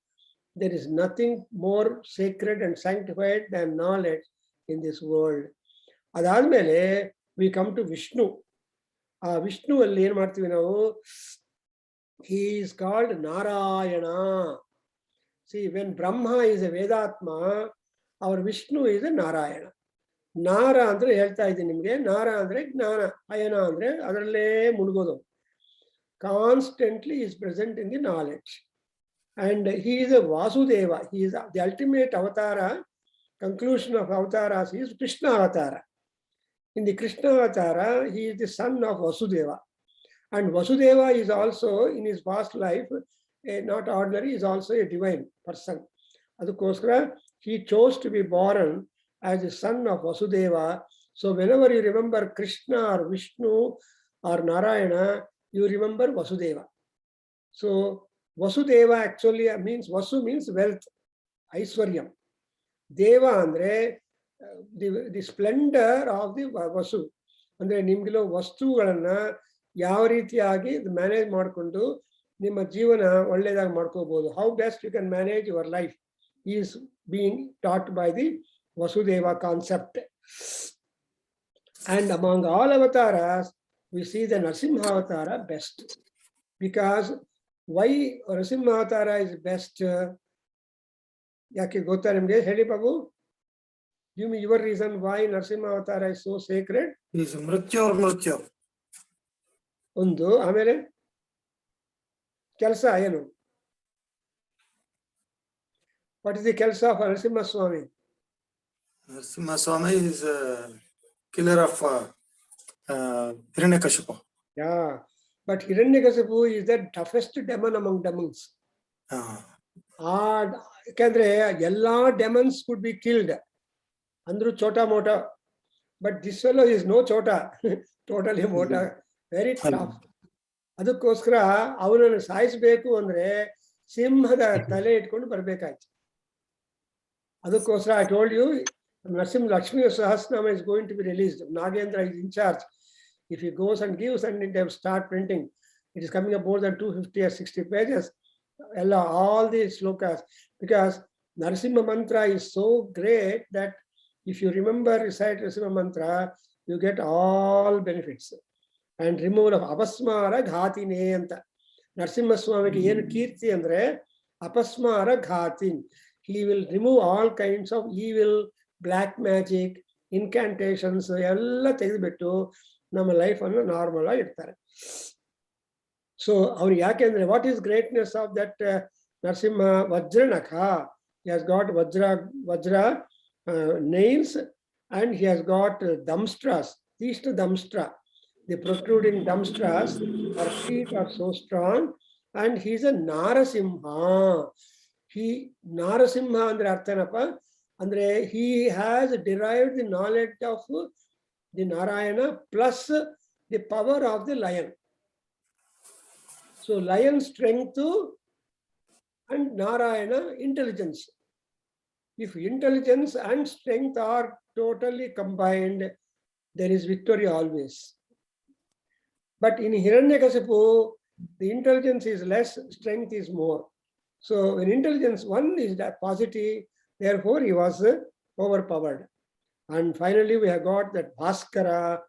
There is nothing more sacred and sanctified than knowledge in this world. Adadmele, we come to Vishnu. Vishnu alli ಏನು ಮಾಡ್ತೀವಿ ನಾವು? He is called Narayana. See, when Brahma is a Vedatma, our Vishnu is a Narayana. ನಾರ ಅಂದ್ರೆ ಹೇಳ್ತಾ ಇದ್ದೀನಿ ನಿಮ್ಗೆ, ನಾರ ಅಂದ್ರೆ ಜ್ಞಾನ, ಅಯನ ಅಂದ್ರೆ ಅದರಲ್ಲೇ ಮುಳುಗೋದು. Constantly is present in the knowledge. And he is a Vasudeva. He is the ultimate avatara. Conclusion of avatars is Krishna avatara. In the Krishna avatara, he is the son of Vasudeva. And Vasudeva is also, in his past life, not ordinary, is also a divine person. Adukoskara, he chose to be born as the son of Vasudeva. So whenever you remember Krishna or Vishnu or Narayana, you remember Vasudeva. So Vasudeva actually means, Vasu means wealth, Aiswaryam. Deva andre the splendor of the Vasu. ಅಂದ್ರೆ ನಿಮ್ಗಿರೋ ವಸ್ತುಗಳನ್ನ ಯಾವ ರೀತಿಯಾಗಿ manage ಮಾಡಿಕೊಂಡು ನಿಮ್ಮ ಜೀವನ ಒಳ್ಳೆಯದಾಗಿ ಮಾಡ್ಕೋಬಹುದು. How best you can manage your life is being taught by the Vasudeva concept. And among all avatars, we see the Narasimha avatara best. Because why Narasimha avatara is best? ಯಾಕೆ ಗೊತ್ತಾ ನಿಮ್ಗೆ? ಹೇಳಿ Babu. Give me your reason why Narasimha avatara is so sacred. is ಮೃತ್ಯು or ಮೃತ್ಯು. ಒಂದು, ಆಮೇಲೆ ಕೆಲಸ ಏನು? What is the ಕೆಲಸ of Narasimha Swami? Narasimha Swami is a killer of Hiranyakashipu. Yeah, but Hiranyakashipu is the toughest demon among demons. ಯಾಕಂದ್ರೆ ಎಲ್ಲಾ demons could be killed. ಅಂದ್ರು ಚೋಟಾ ಮೋಟಾ, but this fellow is no chota, totally mota, very tough. ಅದಕ್ಕೋಸ್ಕರ ಅವನನ್ನು ಸಾಯಿಸಬೇಕು ಅಂದ್ರೆ ಸಿಂಹದ ತಲೆ ಇಟ್ಕೊಂಡು ಬರ್ಬೇಕಾಯ್ತು. ಅದಕ್ಕೋಸ್ಕರ I told you, Narasimha Lakshmi Sahasranama is going to be released. Nagendra is in charge. If he goes and gives and they start printing, it is coming up more than 250 or 60 pages. All these slokas, because Narasimha mantra is so great that if you remember, recite Narasimha mantra, you get all benefits. And removal of apasmara ghatine anta. Narasimha Swamiki ಏನು ಕೀರ್ತಿ ಅಂದ್ರೆ ಅಪಸ್ಮಾರ ಘಾತಿನ್. He will remove all kinds of evil, black magic, incantations ಎಲ್ಲ ತೆಗೆದುಬಿಟ್ಟು ನಮ್ಮ life ಅನ್ನು normal ಆಗಿ ಇಡ್ತಾರೆ. So ಅವ್ರು ಯಾಕೆಂದ್ರೆ what is greatness of that Narasimha Vajranakha? He has got Vajra nails and he has got damstras, Tishna damstra. The protruding damstras or feet are so strong, and he is a Narasimha. Narasimha andre arthanappa andre he has derived the knowledge of the Narayana plus the power of the lion. So lion strength and Narayana intelligence. If intelligence and strength are totally combined, there is victory always. But in Hiranyakashipu, the intelligence is less, strength is more. So in intelligence, one is that positive, therefore he was overpowered. And finally we have got that Bhaskara,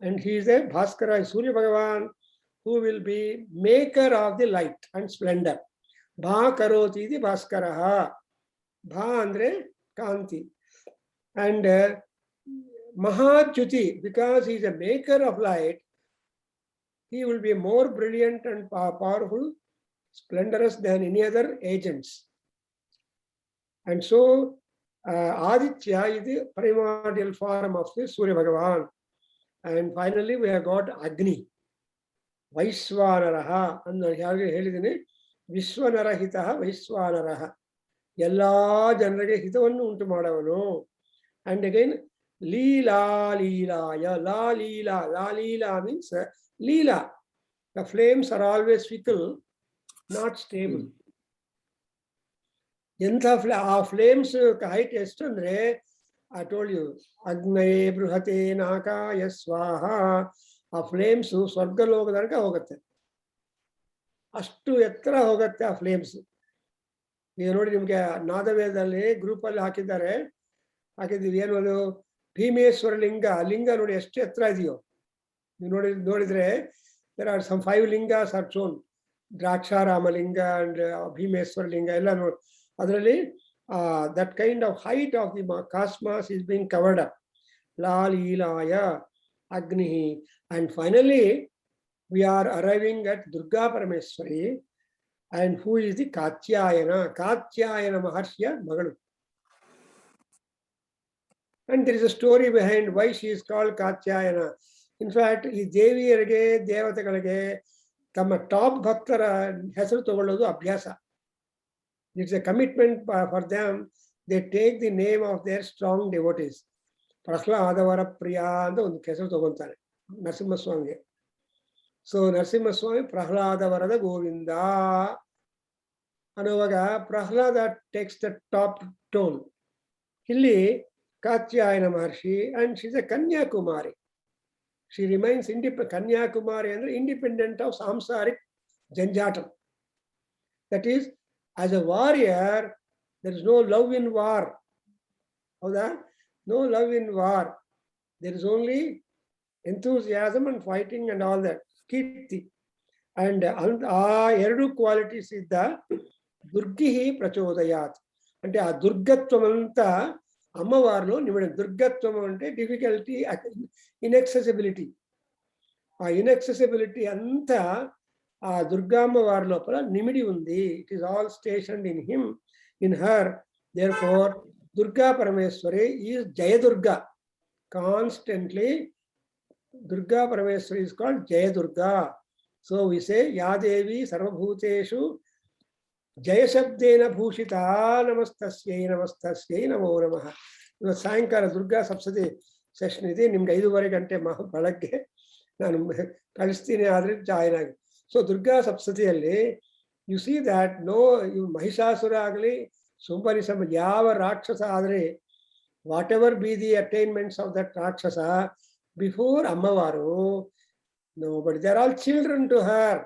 and he is a Bhaskara, Surya Bhagavan, who will be maker of the light and splendor. Bha karoti iti Bhaskaraha. Bha andre Kanti. And Mahajyuti, because he is a maker of light, he will be more brilliant and powerful, splendorous than any other agents. And so Aditya is the primordial form of the Surya Bhagavan. And finally we have got Agni, Vaishwanaraha, and ಹೇಳಿದನೆ ವಿಶ್ವನರಹಿತಃ ವೈಶ್ವಾನರಃ, ಎಲ್ಲಾ ಜನರಿಗೆ ಹಿತವನ್ನು ಉಂಟು ಮಾಡವನು. And again Leela Leelaya, La Leela, La Leela means Leela. The flames are always fickle, not stable. ಎಂಥ ಆ flames height ಎಷ್ಟು ಅಂದ್ರೆ, I told you, ಅಗ್ನಯೇ ಬೃಹತೆ ನಾಕಾಯ ಸ್ವಾಹ, ಆ ಫ್ಲೇಮ್ಸ್ ಸ್ವರ್ಗಲೋಕದವರೆಗೆ ಹೋಗುತ್ತೆ, ಅಷ್ಟು ಎತ್ತರ ಹೋಗುತ್ತೆ ಆ ಫ್ಲೇಮ್ಸ್. ಈಗ ನೋಡಿ, ನಿಮ್ಗೆ ನಾದವೇದದಲ್ಲಿ ಗ್ರೂಪ್ ಅಲ್ಲಿ ಹಾಕಿದ್ದೀವಿ ಏನು ಅದು, ಭೀಮೇಶ್ವರ ಲಿಂಗ, ಲಿಂಗ ನೋಡಿ ಎಷ್ಟು ಎತ್ತರ ಇದೆಯೋ. ನೀವು ನೋಡಿದ್ರೆ there are some 5 lingas are shown, ದ್ರಾಕ್ಷಾರಾಮ ಲಿಂಗ ಅಂಡ್ ಭೀಮೇಶ್ವರ ಲಿಂಗ ಎಲ್ಲ ನೋಡಿ. ಅದರಲ್ಲಿ that kind of height of the cosmos is being covered up. La Leelaya, Agni. And finally we are arriving at Durga Parameswari, and who is the Katyayana, Katyayana Maharshiya Magalu. And there is a story behind why she is called Katyayana. In fact, ಈ ದೇವಿಯರಿಗೆ ದೇವತೆಗಳಿಗೆ ತಮ್ಮ top ಭಕ್ತರ ಹೆಸರು ತಗೊಳ್ಳೋದು ಅಭ್ಯಾಸ. It's a commitment for them. They take the name of their strong devotees. ಪ್ರಹ್ಲಾದವರ ಪ್ರಿಯ ಅಂತ ಒಂದು ಹೆಸರು ತಗೊಂತಾರೆ ನರಸಿಂಹಸ್ವಾಮಿಗೆ. ಸೊ ನರಸಿಂಹಸ್ವಾಮಿ ಪ್ರಹ್ಲಾದವರದ ಗೋವಿಂದ ಅನ್ನುವಾಗ Prahlada takes the top tone. ಇಲ್ಲಿ Katyayana Maharshi, and she is a Kanyakumari. She remains independent. Kanyakumari and independent of samsaric janjatam. That is, as a warrior, there is no love in war. How that? No love in war. There is only enthusiasm and fighting and all that. Kirti. And eradu qualities is the Durgihi Prachodayat. And a Durgattvamanta అమ్మవారిలో నిమిడి. దుర్గత్వం అంటే difficulty, ఇన్ఎక్సెసిబిలిటీ. ఆ ఇన్ఎక్సెసిబిలిటీ అంతా ఆ దుర్గామ్మవారి లోపల నిమిడి ఉంది. It is all stationed in him, in her. Therefore Durga Parameshwari is Jayadurga. Constantly Durga Parameshwari is called Jayadurga. So we say యాదేవి సర్వభూతేషు ಜಯಶಬ್ದೇನ ಭೂಷಿತ ನಮಸ್ತಸ್ಯೈ ನಮಸ್ತಸ್ಯೈ ನಮೋ ನಮಃ. ಇವತ್ತು ಸಾಯಂಕಾಲ ದುರ್ಗಾ ಸಪ್ತಶತಿ ಸೆಷನ್ ಇದೆ, ನಿಮ್ಗೆ 5:30 ಗಂಟೆ ಬೆಳಗ್ಗೆ ನಾನು ಕಳಿಸ್ತೀನಿ, ಆದರೆ ಜಾಯಿನ್ ಆಗಿ. ಸೊ ದುರ್ಗಾ ಸಪ್ತಶತಿಯಲ್ಲಿ you see that no Mahishasura ಆಗಲಿ ಸುಂಪನಿಸಮ ಯಾವ ರಾಕ್ಷಸ ಆದರೆ, whatever be the attainments of that rakshasa before Ammavaru, no but they are all children to her.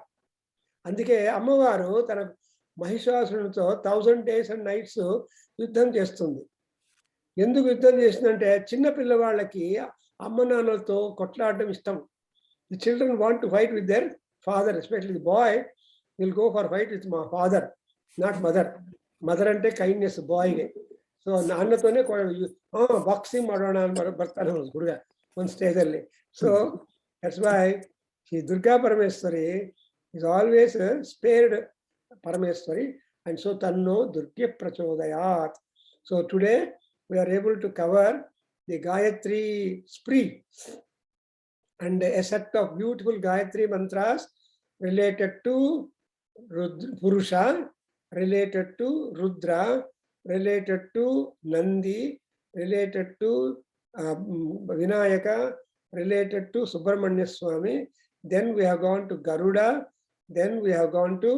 అందుకే అమ్మవారు తన మహిషాసురునితో 1000 days and nights యుద్ధం చేస్తుంది. ఎందుకు యుద్ధం చేస్తుందంటే, చిన్న పిల్లవాళ్ళకి అమ్మ నాన్నలతో కొట్లాడడం ఇష్టం. The children want to fight with their father, especially the bye will go for fight with మా ఫాదర్, నాట్ మదర్. మదర్ అంటే ಕೈಂಡ್ನೆಸ್ ಬಾಯ್ಗೆ. ಸೊ ನಾನ್ನತೋನೆ ಬಾಕ್ಸಿಂಗ್ ಮಾಡೋಣ ಅಂತ ಬರ್ತಾನೆ ಹುಡುಗ ಒಂದು ಸ್ಟೇಜಲ್ಲಿ. So that's why Shri Durga Parameshwari is always spared Parameswari, and so Tanno Durgya Prachodayat. So today we are able to cover the Gayatri spree and a set of beautiful Gayatri mantras related to Purusha, related to Rudra, related to Nandi, related to Vinayaka, related to Subramanya Swami. Then we have gone to Garuda. Then we have gone to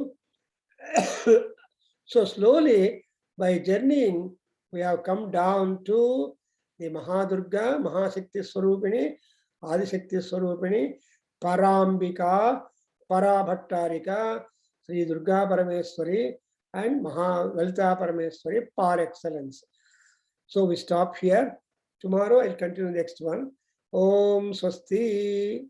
so slowly by journeying we have come down to the Mahadurga, Mahashakti Swarupini, Adishakti Swarupini, Parambika, Parabhattarika, Sri Durga Parameswari, and Mahalalita Parameswari par excellence. So we stop here. Tomorrow I'll continue the next one. Om Swasti.